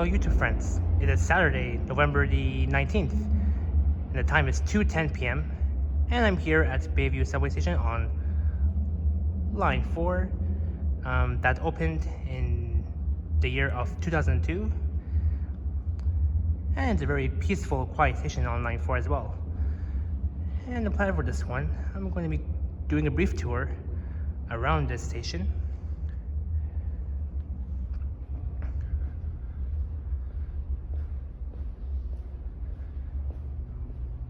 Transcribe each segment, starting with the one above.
Hello YouTube friends, it is Saturday, November the 19th, and the time is 2:10 p.m. and I'm here at Bayview subway station on line 4 that opened in the year of 2002, and it's a very peaceful, quiet station on line 4 as well. And the plan for this one, I'm going to be doing a brief tour around this station.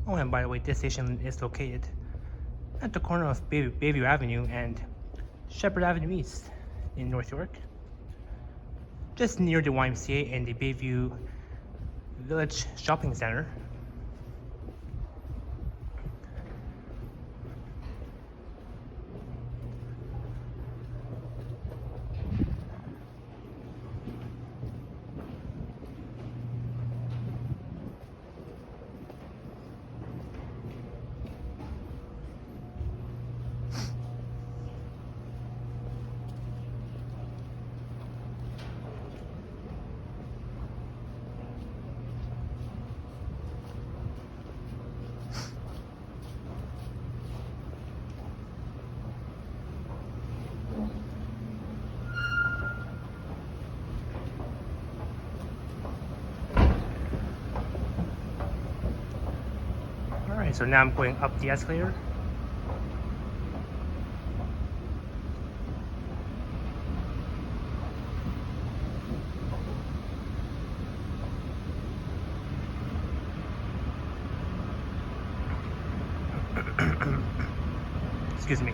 Oh, and by the way, this station is located at the corner of Bayview Avenue and Shepherd Avenue East in North York, just near the YMCA and the Bayview Village Shopping Center. Alright, so now I'm going up the escalator. Excuse me.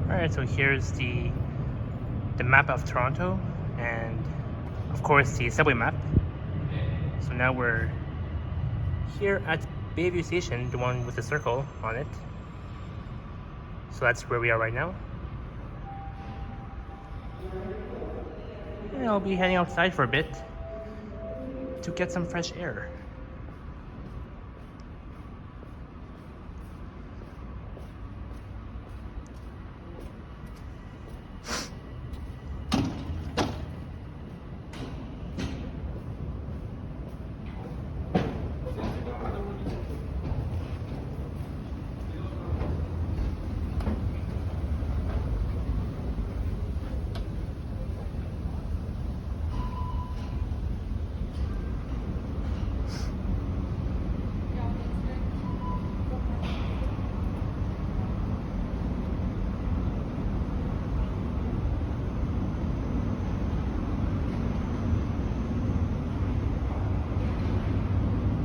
Alright, so here's the map of Toronto and of course the subway map. So now we're here at Bayview Station, the one with the circle on it. So that's where we are right now. And I'll be heading outside for a bit to get some fresh air.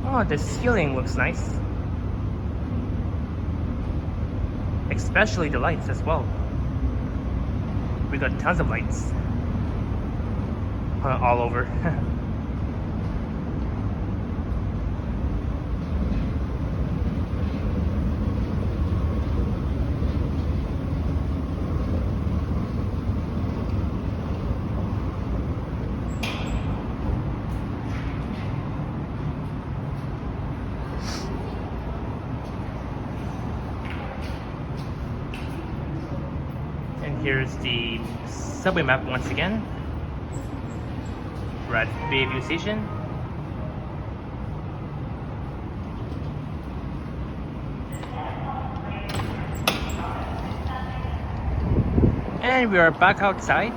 Oh, the ceiling looks nice. Especially the lights as well. We got tons of lights all over. Here's the subway map once again. We're at Bayview Station. And we are back outside.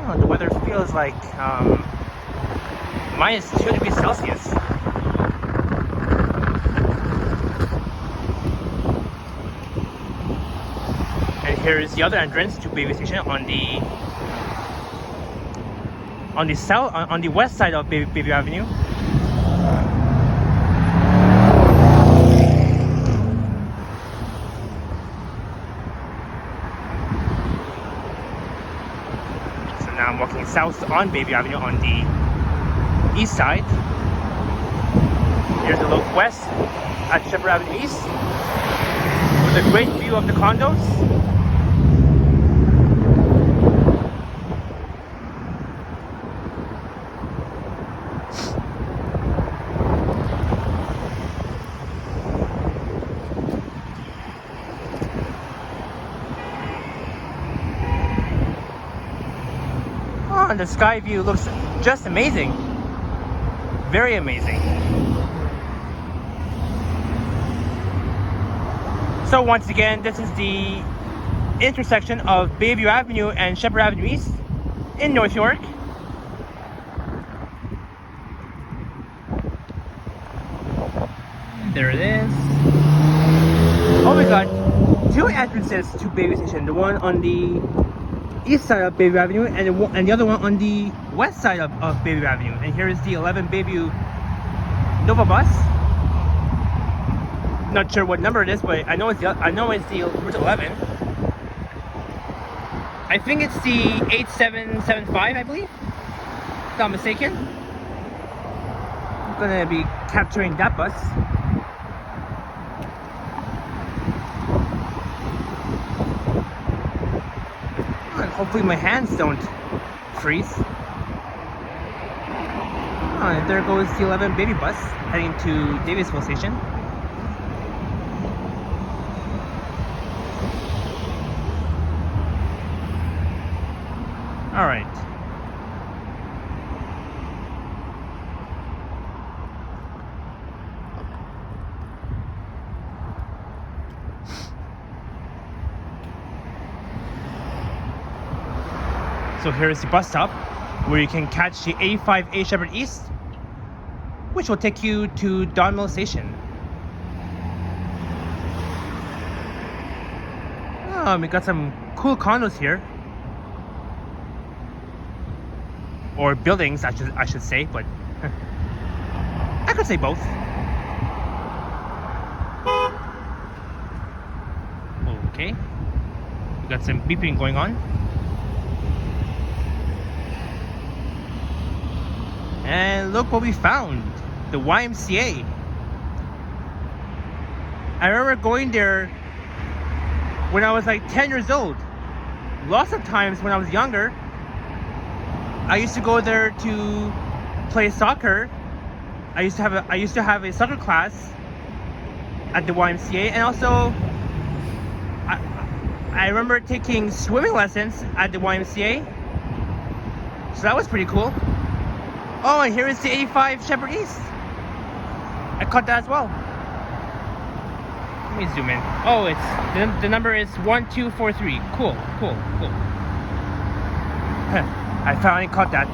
Oh, the weather feels like -2 degrees Celsius. Here is the other entrance to Bayview Station on the west side of Bayview Avenue. south on Bayview Avenue on the east side. Here's a look west at Shepherd Avenue East with a great view of the condos. Oh, and the sky view looks just amazing. Very amazing. So once again, this is the intersection of Bayview Avenue and Shepherd Avenue East in North York. There it is. Oh my god, two entrances to Bayview Station. The one on the east side of Bayview Avenue and the other one on the west side of Bayview Avenue. And here is the 11 Bayview Nova bus. Not sure what number it is, but I know it's the route 11. I think it's the 8775, I believe, if not mistaken. I'm gonna be capturing that bus. And hopefully my hands don't freeze. Oh, and there goes the 11 Baby bus heading to Davisville Station. All right. So here is the bus stop where you can catch the 85A Shepherd East, which will take you to Don Mill Station. We got some cool condos here. Or buildings, I should say, but I could say both. Okay, we got some beeping going on, and look what we found: the YMCA. I remember going there when I was like 10 years old. Lots of times when I was younger, I used to go there to play soccer. I used to have a soccer class at the YMCA, and also I remember taking swimming lessons at the YMCA. So that was pretty cool. Oh, and here is the 85 Shepherd East. I caught that as well. Let me zoom in. Oh, it's the number is 1243. Cool. I finally caught that.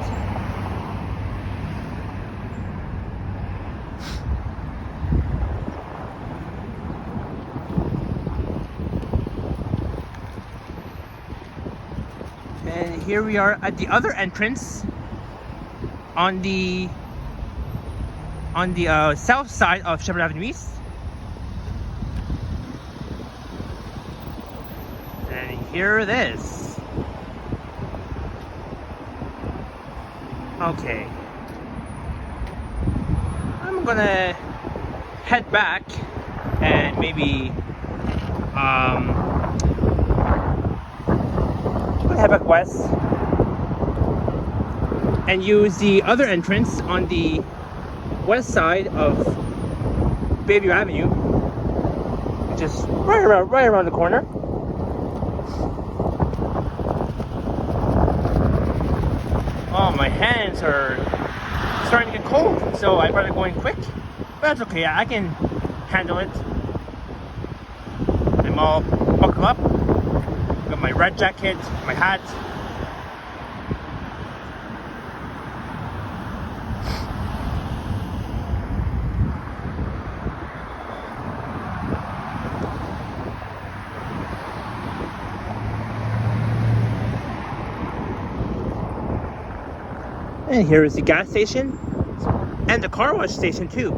And here we are at the other entrance on the south side of Shepherd Avenue East. And here it is. Okay, I'm gonna head back and maybe head back west and use the other entrance on the west side of Bayview Avenue, which is right around the corner. Oh, my hands are starting to get cold, so I better go in quick. But that's okay, I can handle it. I'm all buckled up. Got my red jacket, my hat. And here is the gas station and the car wash station too.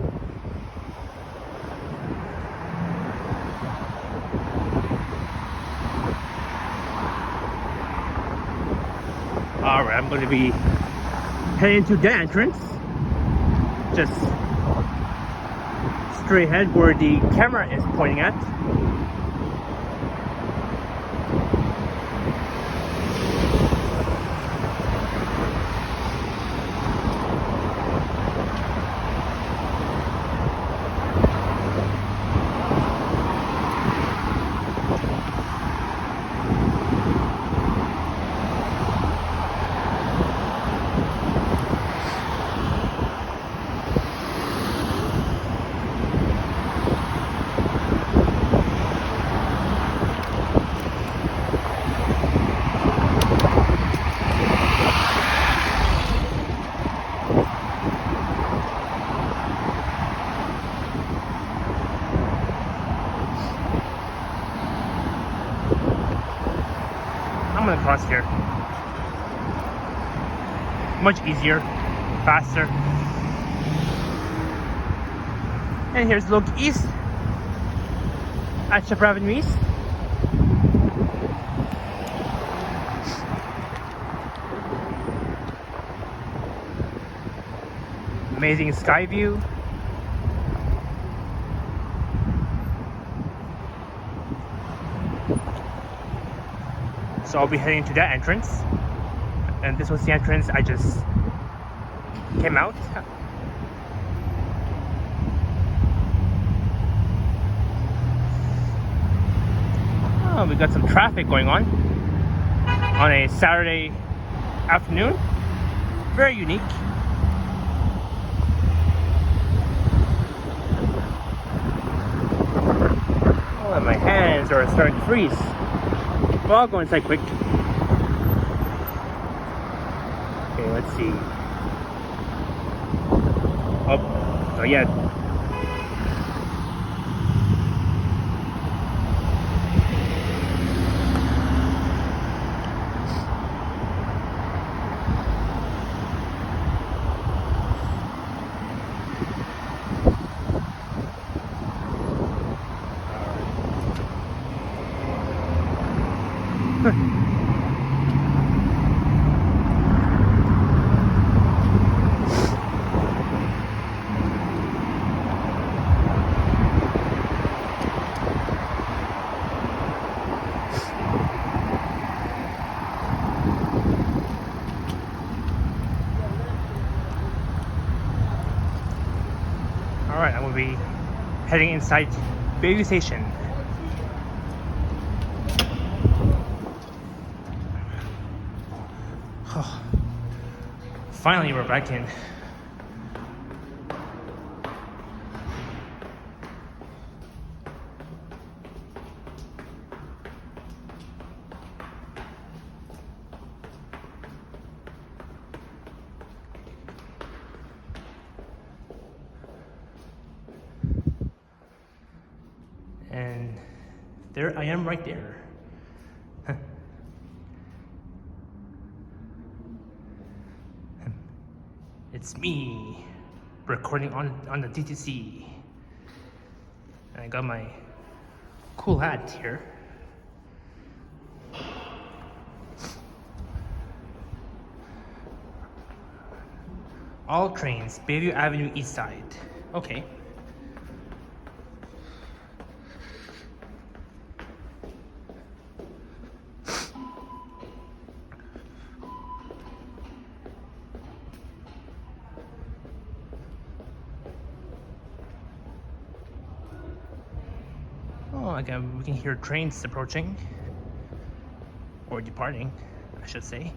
Alright, I'm going to be heading to the entrance. Just straight ahead where the camera is pointing at. I'm gonna cross here. Much easier, faster. And here's the look east at Shepherd Avenue East. Amazing sky view. So I'll be heading to that entrance. And this was the entrance I just came out. Oh, we got some traffic going on a Saturday afternoon. Very unique. Oh, and my hands are starting to freeze. Well, I'll go inside quick. Okay, let's see. Oh yeah. Alright, I will be heading inside Bayview Station. Oh, finally, we're back in. And there I am right there. It's me recording on the TTC. And I got my cool hat here. All trains, Bayview Avenue East Side. Okay. Oh, again, we can hear trains approaching. Or departing, I should say.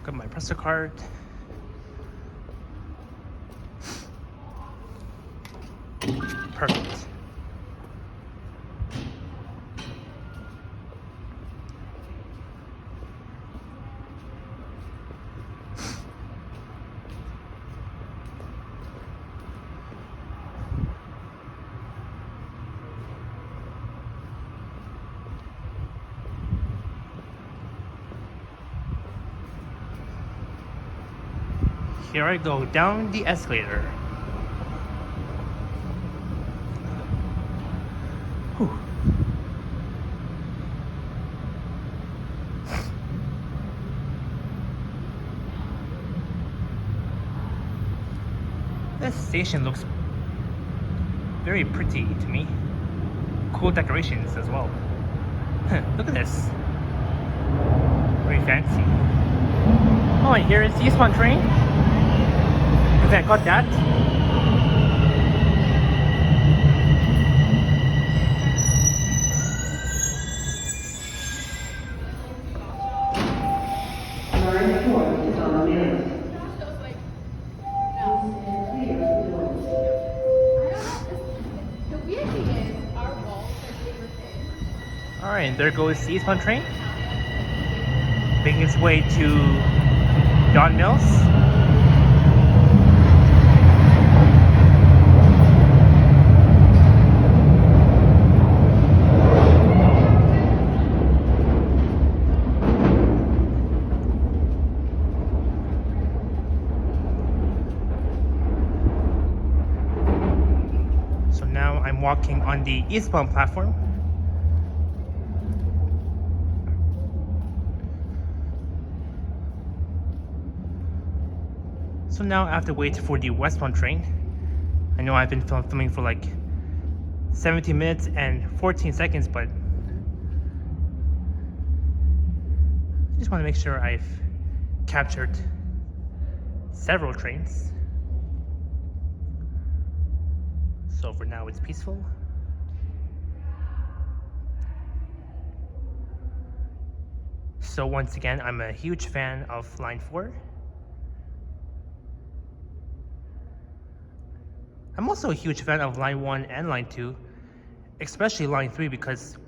Got my Presto card. Perfect. Here I go down the escalator. This station looks very pretty to me. Cool decorations as well. Look at this. Very fancy. Oh, and here is the eastbound train. Okay, I got that. Alright, and there goes the eastbound train, making its way to Don Mills. So now I'm walking on the eastbound platform. So now I have to wait for the westbound train. I know I've been filming for like 17 minutes and 14 seconds, but I just want to make sure I've captured several trains. So for now it's peaceful. So once again, I'm a huge fan of Line 4. I'm also a huge fan of Line 1 and Line 2, especially Line 3, because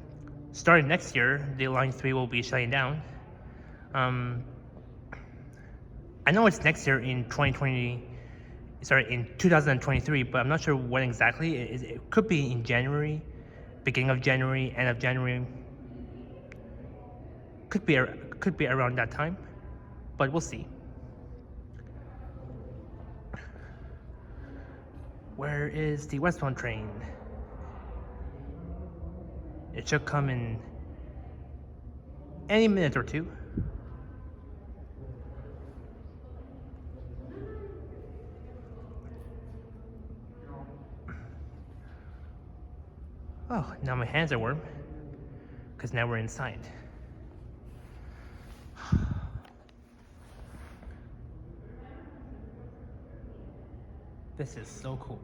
starting next year, the Line 3 will be shutting down. I know it's next year in 2023, but I'm not sure when exactly. It could be in January, beginning of January, end of January. Could be around that time, but we'll see. Where is the westbound train? It should come in any minute or two. Oh, now my hands are warm, because now we're inside. This is so cool.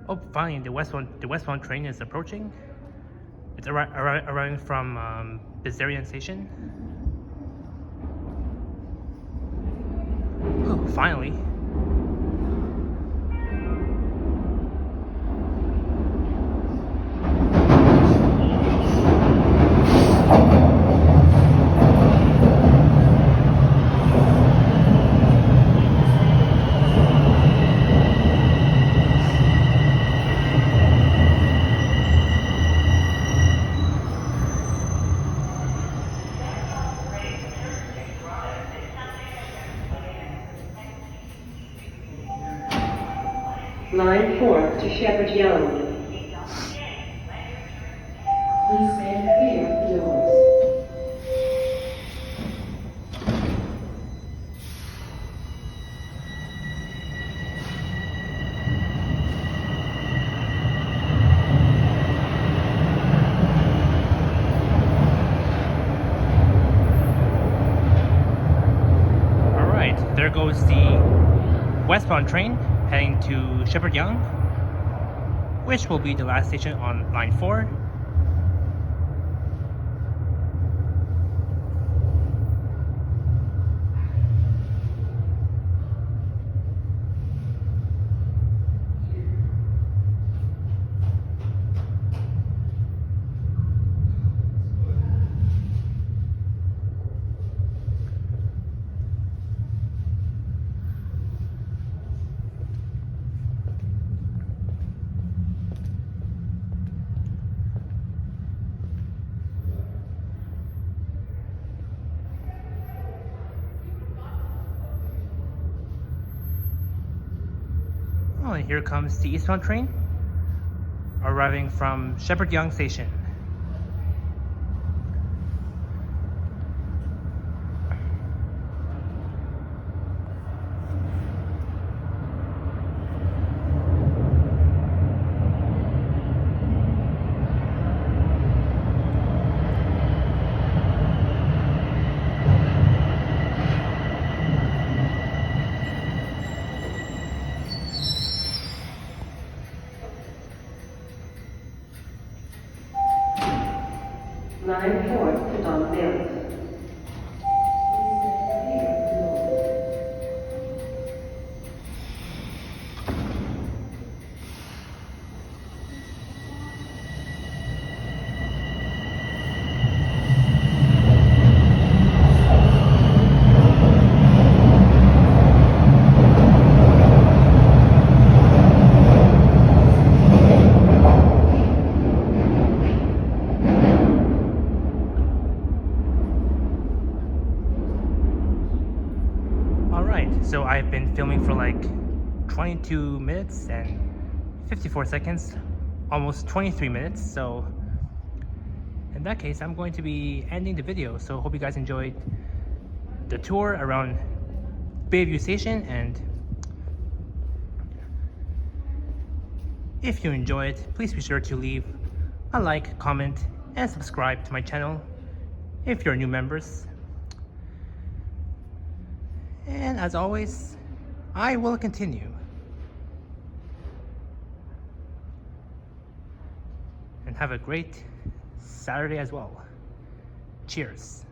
Oh, finally, the westbound train is approaching. It's arriving from Bizarian Station. Oh, finally. Line 4 to Shepherd Young. Please stand clear of the doors. All right, there goes the westbound train heading to Shepherd Young. which will be the last station on line 4. Oh, and here comes the eastbound train arriving from Shepherd Young Station. Line 4 to Don Mills. Alright, so I've been filming for like 22 minutes and 54 seconds, almost 23 minutes, so in that case I'm going to be ending the video. So hope you guys enjoyed the tour around Bayview Station, and if you enjoyed, please be sure to leave a like, comment, and subscribe to my channel if you're new members. And as always, I will continue. And have a great Saturday as well. Cheers.